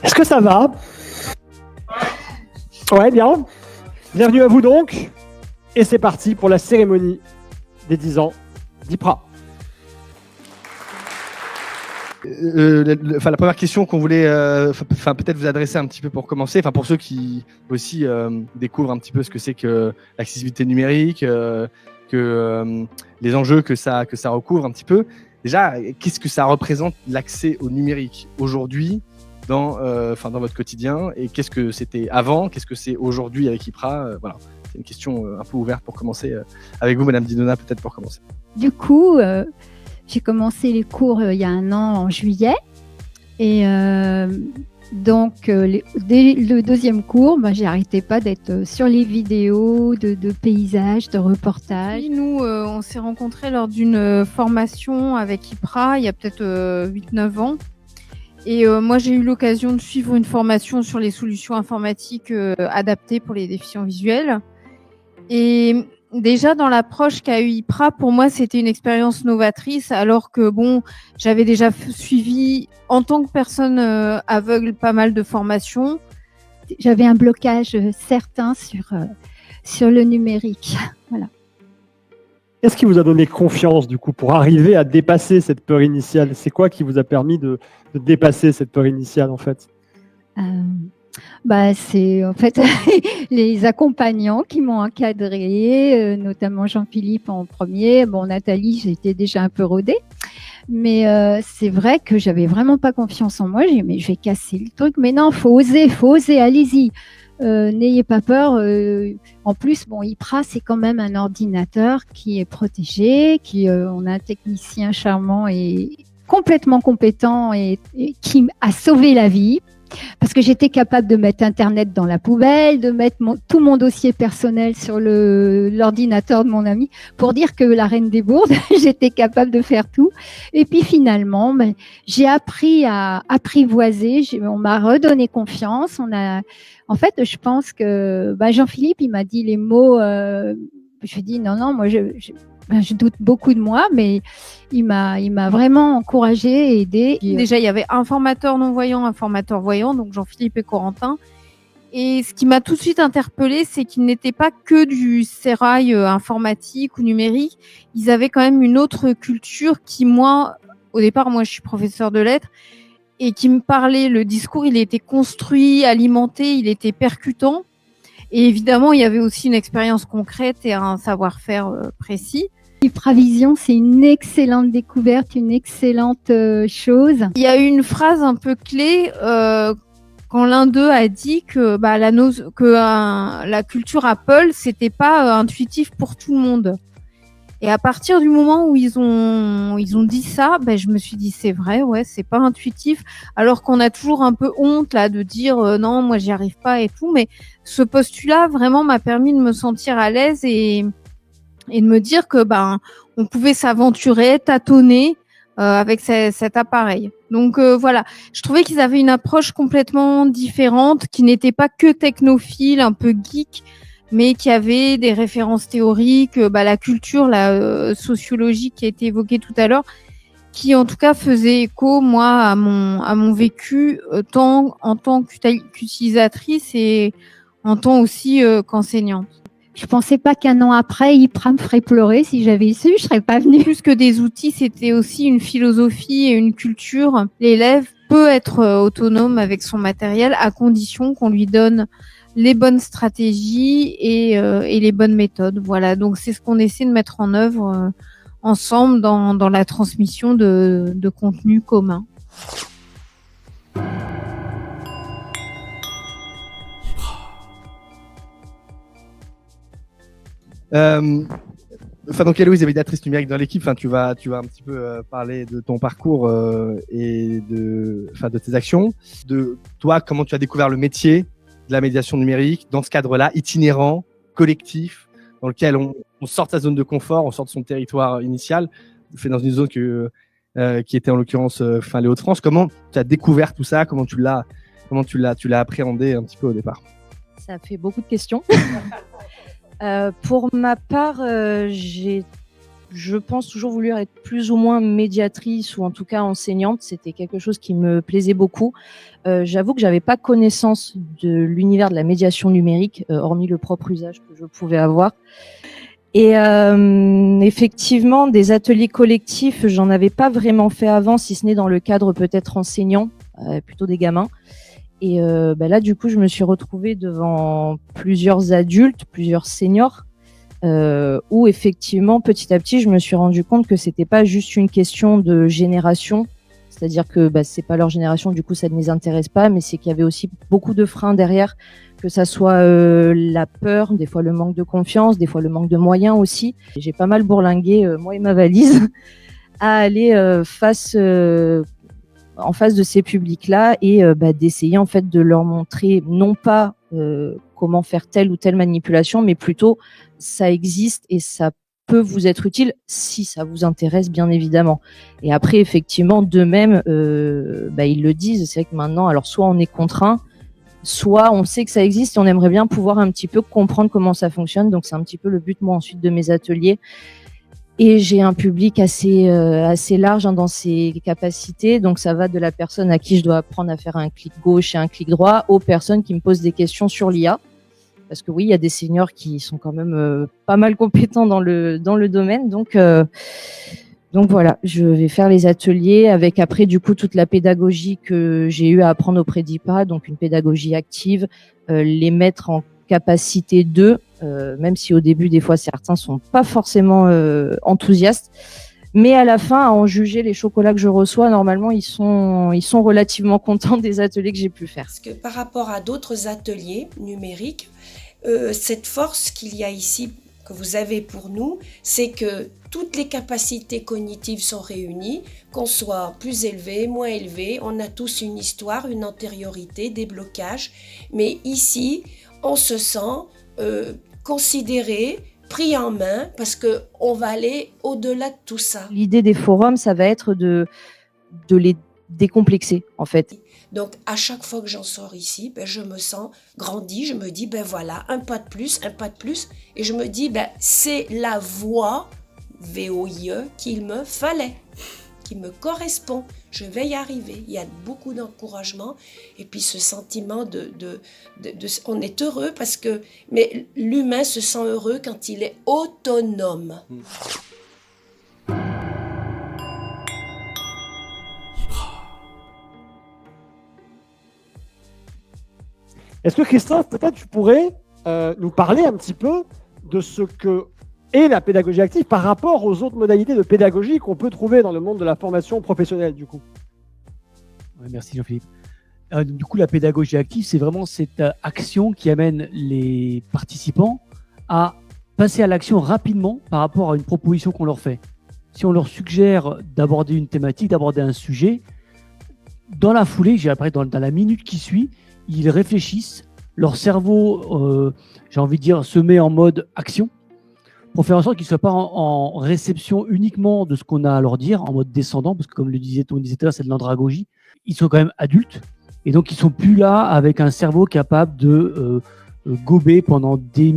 Est-ce que ça va? Ouais, bien. Bienvenue à vous donc. Et c'est parti pour la cérémonie des 10 ans d'IPRA. La première question qu'on voulait peut-être vous adresser un petit peu pour commencer, pour ceux qui aussi découvrent un petit peu ce que c'est que l'accessibilité numérique, les enjeux que ça recouvre un petit peu. Déjà, qu'est-ce que ça représente l'accès au numérique aujourd'hui dans votre quotidien, et qu'est-ce que c'était avant, qu'est-ce que c'est aujourd'hui avec IPRA, voilà. C'est une question un peu ouverte pour commencer avec vous, Madame Didona, peut-être pour commencer. Du coup, j'ai commencé les cours il y a 1 an en juillet, et donc dès le 2e cours, j'arrêtais pas d'être sur les vidéos de paysages, de reportages. Nous, on s'est rencontrés lors d'une formation avec IPRA il y a peut-être 8-9 ans. Et moi, j'ai eu l'occasion de suivre une formation sur les solutions informatiques adaptées pour les déficients visuels. Et déjà, dans l'approche qu'a eu IPRA, pour moi, c'était une expérience novatrice, alors que j'avais déjà suivi en tant que personne aveugle pas mal de formations. J'avais un blocage certain sur le numérique. Voilà. Qu'est-ce qui vous a donné confiance du coup pour arriver à dépasser cette peur initiale? C'est quoi qui vous a permis de dépasser cette peur initiale en fait? C'est en fait les accompagnants qui m'ont encadré, notamment Jean-Philippe en premier. Nathalie, j'étais déjà un peu rodée, mais c'est vrai que j'avais vraiment pas confiance en moi. J'ai dit, mais je vais casser le truc. Mais non, faut oser, allez-y. N'ayez pas peur. En plus, IPRA, c'est quand même un ordinateur qui est protégé, on a un technicien charmant et complètement compétent et qui a sauvé la vie. Parce que j'étais capable de mettre Internet dans la poubelle, de mettre tout mon dossier personnel sur l'ordinateur de mon ami, pour dire que la reine des bourdes, j'étais capable de faire tout. Et puis finalement, j'ai appris à apprivoiser, on m'a redonné confiance. En fait, je pense que Jean-Philippe, il m'a dit les mots, je lui ai dit non, moi je doute beaucoup de moi, mais il m'a vraiment encouragée et aidée. Déjà, il y avait un formateur non-voyant, un formateur voyant, donc Jean-Philippe et Corentin. Et ce qui m'a tout de suite interpellée, c'est qu'ils n'étaient pas que du sérail informatique ou numérique. Ils avaient quand même une autre culture qui, au départ, je suis professeure de lettres, et qui me parlait. Le discours, il était construit, alimenté, il était percutant. Et évidemment, il y avait aussi une expérience concrète et un savoir-faire précis. IPRAVision, c'est une excellente découverte, une excellente chose. Il y a eu une phrase un peu clé quand l'un d'eux a dit que la culture Apple, c'était pas intuitif pour tout le monde. Et à partir du moment où ils ont dit ça, je me suis dit c'est vrai, ouais, c'est pas intuitif. Alors qu'on a toujours un peu honte là de dire non, moi j'y arrive pas et tout. Mais ce postulat vraiment m'a permis de me sentir à l'aise et de me dire que on pouvait s'aventurer, tâtonner avec cet appareil. Donc voilà, je trouvais qu'ils avaient une approche complètement différente, qui n'était pas que technophile, un peu geek, mais qui avait des références théoriques, la culture, la sociologie qui a été évoquée tout à l'heure, qui en tout cas faisait écho moi à mon vécu tant en tant qu'utilisatrice et en tant aussi qu'enseignante. Je pensais pas qu'1 an après, IPRA me ferait pleurer. Si j'avais su, je serais pas venue. Plus que des outils, c'était aussi une philosophie et une culture. L'élève peut être autonome avec son matériel à condition qu'on lui donne les bonnes stratégies et les bonnes méthodes. Voilà, donc c'est ce qu'on essaie de mettre en œuvre ensemble dans la transmission de contenus communs. Donc Héloïse, évaluatrice numérique dans l'équipe, tu vas un petit peu parler de ton parcours et de tes actions, de toi, comment tu as découvert le métier de la médiation numérique dans ce cadre-là, itinérant, collectif, dans lequel on sort de sa zone de confort, on sort de son territoire initial, fait dans une zone qui était en l'occurrence les Hauts-de-France. Comment tu as découvert tout ça? Comment tu l'as appréhendé un petit peu au départ? Ça fait beaucoup de questions. Pour ma part, j'ai, je pense, toujours voulu être plus ou moins médiatrice ou en tout cas enseignante. C'était quelque chose qui me plaisait beaucoup. j'avoue que j'avais pas connaissance de l'univers de la médiation numérique, hormis le propre usage que je pouvais avoir. Et effectivement, des ateliers collectifs, j'en avais pas vraiment fait avant, si ce n'est dans le cadre peut-être enseignant, plutôt des gamins. Et là, du coup, je me suis retrouvée devant plusieurs adultes, plusieurs seniors, où effectivement, petit à petit, je me suis rendu compte que c'était pas juste une question de génération, c'est-à-dire que c'est pas leur génération, du coup, ça ne les intéresse pas, mais c'est qu'il y avait aussi beaucoup de freins derrière, que ça soit la peur, des fois le manque de confiance, des fois le manque de moyens aussi. J'ai pas mal bourlingué, moi et ma valise, à aller en face de ces publics-là et d'essayer en fait de leur montrer non pas comment faire telle ou telle manipulation, mais plutôt ça existe et ça peut vous être utile si ça vous intéresse, bien évidemment. Et après, effectivement, d'eux-mêmes, ils le disent. C'est vrai que maintenant, alors soit on est contraint, soit on sait que ça existe et on aimerait bien pouvoir un petit peu comprendre comment ça fonctionne. Donc c'est un petit peu le but, moi, ensuite de mes ateliers. Et j'ai un public assez large dans ses capacités. Donc ça va de la personne à qui je dois apprendre à faire un clic gauche et un clic droit aux personnes qui me posent des questions sur l'IA. Parce que oui, il y a des seniors qui sont quand même pas mal compétents dans le domaine. Donc voilà, je vais faire les ateliers avec après du coup toute la pédagogie que j'ai eu à apprendre auprès d'IPA, donc une pédagogie active, les mettre en capacité d'eux, même si au début des fois certains sont pas forcément enthousiastes, mais à la fin, à en juger les chocolats que je reçois, normalement ils sont relativement contents des ateliers que j'ai pu faire. Parce que par rapport à d'autres ateliers numériques, cette force qu'il y a ici, que vous avez pour nous, c'est que toutes les capacités cognitives sont réunies, qu'on soit plus élevé, moins élevé, on a tous une histoire, une antériorité, des blocages, mais ici, on se sent considéré, pris en main, parce qu'on va aller au-delà de tout ça. L'idée des forums, ça va être de les décomplexer, en fait. Donc, à chaque fois que j'en sors ici, je me sens grandi, je me dis, voilà, un pas de plus, et je me dis, c'est la voie VOIE qu'il me fallait, qui me correspond. Je vais y arriver. Il y a beaucoup d'encouragement et puis ce sentiment on est heureux mais l'humain se sent heureux quand il est autonome. Est-ce que Christophe, peut-être tu pourrais nous parler un petit peu de ce que est la pédagogie active par rapport aux autres modalités de pédagogie qu'on peut trouver dans le monde de la formation professionnelle, du coup? Ouais, merci Jean-Philippe. Du coup, la pédagogie active, c'est vraiment cette action qui amène les participants à passer à l'action rapidement par rapport à une proposition qu'on leur fait. Si on leur suggère d'aborder une thématique, d'aborder un sujet, dans la foulée, dans la minute qui suit, ils réfléchissent, leur cerveau, j'ai envie de dire, se met en mode action pour faire en sorte qu'ils ne soient pas en réception uniquement de ce qu'on a à leur dire, en mode descendant, parce que comme on disait tout à l'heure, c'est de l'andragogie. Ils sont quand même adultes et donc ils ne sont plus là avec un cerveau capable de gober pendant des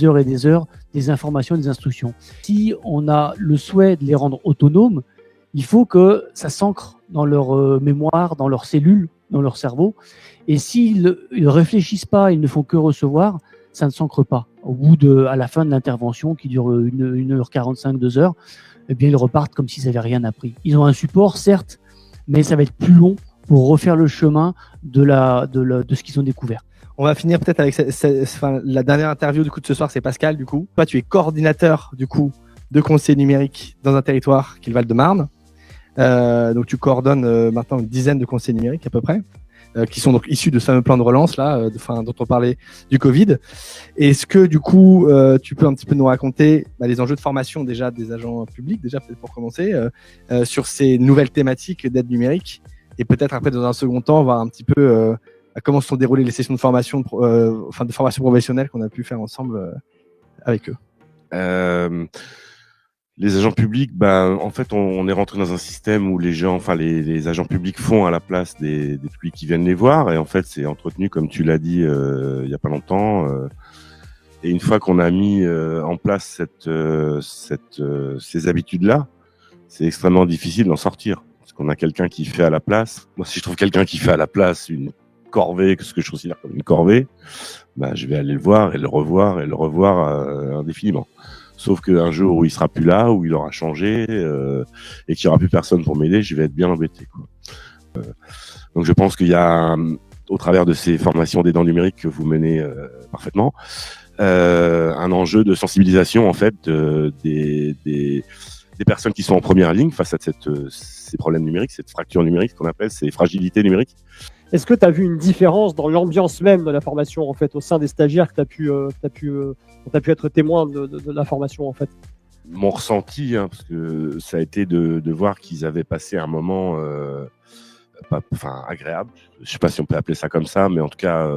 heures et des heures des informations, des instructions. Si on a le souhait de les rendre autonomes, il faut que ça s'ancre dans leur mémoire, dans leurs cellules, dans leur cerveau. Et s'ils ne réfléchissent pas, ils ne font que recevoir, ça ne s'ancre pas. À la fin de l'intervention, qui dure 1h45, 2 heures, eh bien, ils repartent comme s'ils n'avaient rien appris. Ils ont un support, certes, mais ça va être plus long pour refaire le chemin de ce qu'ils ont découvert. On va finir peut-être avec la dernière interview du coup de ce soir, c'est Pascal du coup. Toi, tu es coordinateur du coup de conseil numérique dans un territoire qui est le Val-de-Marne. Donc tu coordonnes maintenant une dizaine de conseils numériques à peu près, qui sont donc issus de ce fameux plan de relance là, dont on parlait du Covid. Est-ce que du coup, tu peux un petit peu nous raconter les enjeux de formation déjà des agents publics, déjà peut-être pour commencer, sur ces nouvelles thématiques d'aide numérique, et peut-être après dans un second temps voir un petit peu comment se sont déroulées les sessions de formation, de formation professionnelle qu'on a pu faire ensemble avec eux. Les agents publics, en fait, on est rentré dans un système où les agents publics font à la place des publics qui viennent les voir, et en fait, c'est entretenu, comme tu l'as dit, il y a pas longtemps. Et une fois qu'on a mis en place ces habitudes-là, c'est extrêmement difficile d'en sortir, parce qu'on a quelqu'un qui fait à la place. Moi, si je trouve quelqu'un qui fait à la place une corvée, ce que je considère comme une corvée, bah, je vais aller le voir et le revoir indéfiniment. Sauf qu'un jour où il sera plus là, où il aura changé et qu'il n'y aura plus personne pour m'aider, je vais être bien embêté, quoi. Donc je pense qu'il y a, au travers de ces formations d'aidants numériques que vous menez parfaitement, un enjeu de sensibilisation en fait des personnes qui sont en première ligne face à ces problèmes numériques, cette fracture numérique qu'on appelle, ces fragilités numériques. Est-ce que tu as vu une différence dans l'ambiance même de la formation en fait, au sein des stagiaires que tu as pu être témoin de la formation en fait? Mon ressenti, parce que ça a été de voir qu'ils avaient passé un moment agréable. Je ne sais pas si on peut appeler ça comme ça, mais en tout cas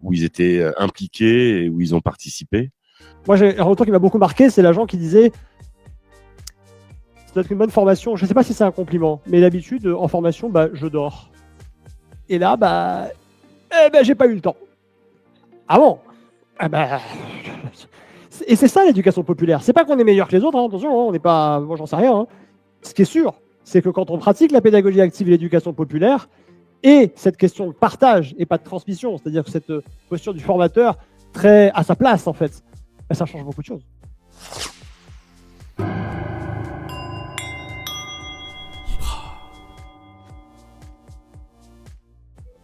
où ils étaient impliqués et où ils ont participé. Moi, j'ai un retour qui m'a beaucoup marqué, c'est l'agent qui disait ça doit être une bonne formation. Je ne sais pas si c'est un compliment, mais d'habitude, en formation, je dors. Et là, j'ai pas eu le temps. Ah bon? Et c'est ça l'éducation populaire. C'est pas qu'on est meilleur que les autres, hein, attention, on n'est pas. Moi, j'en sais rien. Hein. Ce qui est sûr, c'est que quand on pratique la pédagogie active et l'éducation populaire, et cette question de partage et pas de transmission, c'est-à-dire que cette posture du formateur très à sa place, en fait, ça change beaucoup de choses.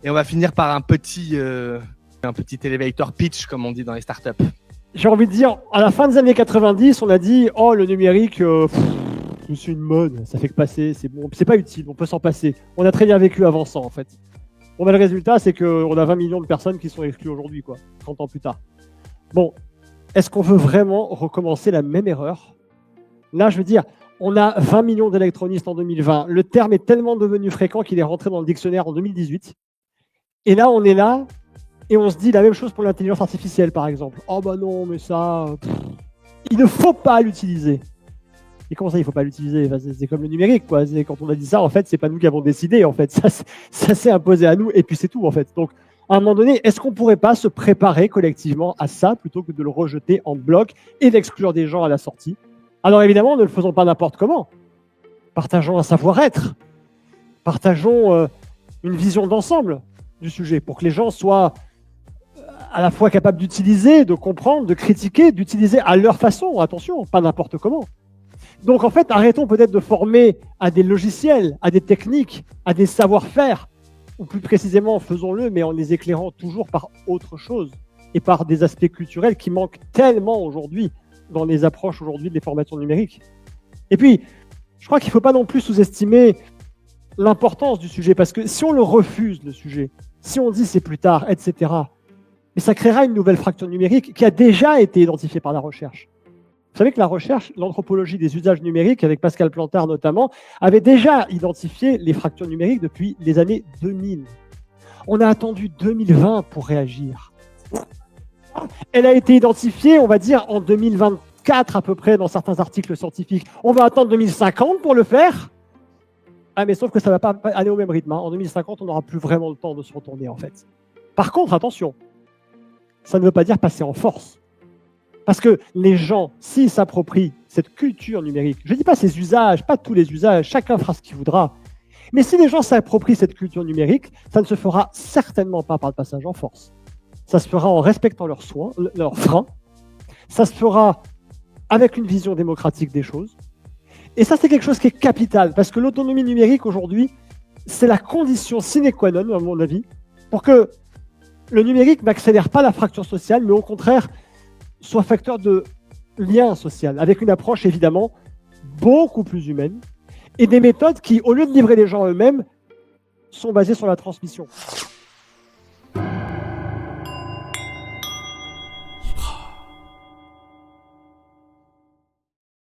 Et on va finir par un petit elevator pitch, comme on dit dans les startups. J'ai envie de dire, à la fin des années 90, on a dit « Oh, le numérique, c'est une mode, ça fait que passer, c'est bon, c'est pas utile, on peut s'en passer. » On a très bien vécu avant ça, en fait. Bon, le résultat, c'est qu'on a 20 millions de personnes qui sont exclues aujourd'hui, 30 ans plus tard. Bon, est-ce qu'on veut vraiment recommencer la même erreur? Là, je veux dire, on a 20 millions d'électronistes en 2020. Le terme est tellement devenu fréquent qu'il est rentré dans le dictionnaire en 2018. Et là, on est là, et on se dit la même chose pour l'intelligence artificielle, par exemple. Oh non, mais ça, il ne faut pas l'utiliser. Et comment ça, il ne faut pas l'utiliser? C'est comme le numérique, quoi. Quand on a dit ça, en fait, c'est pas nous qui avons décidé, en fait. Ça s'est imposé à nous, et puis c'est tout, en fait. Donc, à un moment donné, est-ce qu'on ne pourrait pas se préparer collectivement à ça, plutôt que de le rejeter en bloc et d'exclure des gens à la sortie? Alors évidemment, ne le faisons pas n'importe comment. Partageons un savoir-être. Partageons une vision d'ensemble du sujet, pour que les gens soient à la fois capables d'utiliser, de comprendre, de critiquer, d'utiliser à leur façon, attention, pas n'importe comment. Donc en fait, arrêtons peut-être de former à des logiciels, à des techniques, à des savoir-faire, ou plus précisément, faisons-le, mais en les éclairant toujours par autre chose, et par des aspects culturels qui manquent tellement aujourd'hui dans les approches aujourd'hui des formations numériques. Et puis, je crois qu'il ne faut pas non plus sous-estimer l'importance du sujet, parce que si on le refuse, le sujet, si on dit c'est plus tard, etc., mais ça créera une nouvelle fracture numérique qui a déjà été identifiée par la recherche. Vous savez que la recherche, l'anthropologie des usages numériques, avec Pascal Plantard notamment, avait déjà identifié les fractures numériques depuis les années 2000. On a attendu 2020 pour réagir. Elle a été identifiée, on va dire, en 2024 à peu près dans certains articles scientifiques. On va attendre 2050 pour le faire. Ah, mais sauf que ça ne va pas aller au même rythme. En 2050, on n'aura plus vraiment le temps de se retourner, en fait. Par contre, attention, ça ne veut pas dire passer en force. Parce que les gens, s'ils s'approprient cette culture numérique, je ne dis pas ces usages, pas tous les usages, chacun fera ce qu'il voudra, mais si les gens s'approprient cette culture numérique, ça ne se fera certainement pas par le passage en force. Ça se fera en respectant leurs freins, ça se fera avec une vision démocratique des choses. Et ça, c'est quelque chose qui est capital, parce que l'autonomie numérique aujourd'hui, c'est la condition sine qua non, à mon avis, pour que le numérique n'accélère pas la fracture sociale, mais au contraire, soit facteur de lien social, avec une approche évidemment beaucoup plus humaine, et des méthodes qui, au lieu de livrer les gens eux-mêmes, sont basées sur la transmission.